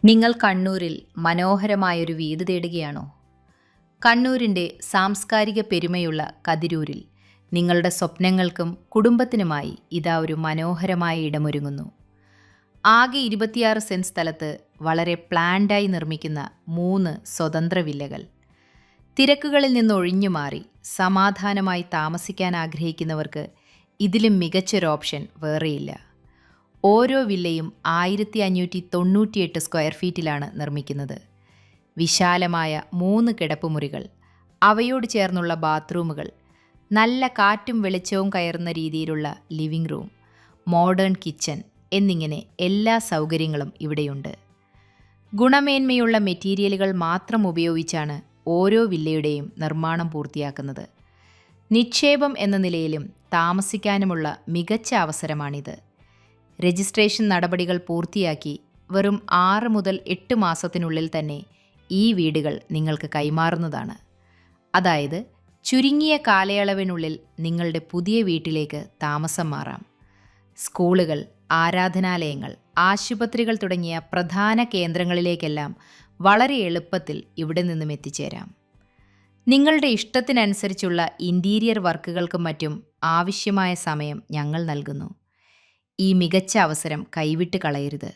നിങ്ങൾ കണ്ണൂരിൽ മനോഹരമായൊരു വീട് തേടുകയാണോ? കണ്ണൂരിൻ്റെ സാംസ്കാരിക പെരുമയുള്ള കതിരൂരിൽ നിങ്ങളുടെ സ്വപ്നങ്ങൾക്കും കുടുംബത്തിനുമായി ഇതാ ഒരു മനോഹരമായ ഇടമൊരുങ്ങുന്നു. ആകെ 26 സെന്റ് സ്ഥലത്ത് വളരെ പ്ലാൻഡായി നിർമ്മിക്കുന്ന 3 സ്വതന്ത്ര വില്ലകൾ. തിരക്കുകളിൽ നിന്ന് ഒഴിഞ്ഞുമാറി സമാധാനമായി താമസിക്കാൻ ആഗ്രഹിക്കുന്നവർക്ക് ഇതിലും മികച്ചൊരു ഓപ്ഷൻ വേറെയില്ല. ഓരോ വില്ലയും 1598 സ്ക്വയർ ഫീറ്റിലാണ് നിർമ്മിക്കുന്നത്. വിശാലമായ 3 കിടപ്പുമുറികൾ, അവയോട് ചേർന്നുള്ള ബാത്റൂമുകൾ, നല്ല കാറ്റും വെളിച്ചവും കയറുന്ന രീതിയിലുള്ള ലിവിംഗ് റൂം, മോഡേൺ കിച്ചൺ എന്നിങ്ങനെ എല്ലാ സൗകര്യങ്ങളും ഇവിടെയുണ്ട്. ഗുണമേന്മയുള്ള മെറ്റീരിയലുകൾ മാത്രം ഉപയോഗിച്ചാണ് ഓരോ വില്ലയുടെയും നിർമ്മാണം പൂർത്തിയാക്കുന്നത്. നിക്ഷേപം എന്ന നിലയിലും താമസിക്കാനുമുള്ള മികച്ച അവസരമാണിത്. രജിസ്ട്രേഷൻ നടപടികൾ പൂർത്തിയാക്കി വെറും 6 മുതൽ 8 മാസത്തിനുള്ളിൽ തന്നെ ഈ വീടുകൾ നിങ്ങൾക്ക് കൈമാറുന്നതാണ്. അതായത് ചുരുങ്ങിയ കാലയളവിനുള്ളിൽ നിങ്ങളുടെ പുതിയ വീട്ടിലേക്ക് താമസം മാറാം. സ്കൂളുകൾ, ആരാധനാലയങ്ങൾ, ആശുപത്രികൾ തുടങ്ങിയ പ്രധാന കേന്ദ്രങ്ങളിലേക്കെല്ലാം വളരെ എളുപ്പത്തിൽ ഇവിടെ നിന്നും എത്തിച്ചേരാം. നിങ്ങളുടെ ഇഷ്ടത്തിനനുസരിച്ചുള്ള ഇൻറ്റീരിയർ വർക്കുകൾക്കും മറ്റും ആവശ്യമായ സമയം ഞങ്ങൾ നൽകുന്നു. ഈ മികച്ച അവസരം കൈവിട്ട് കളയരുത്.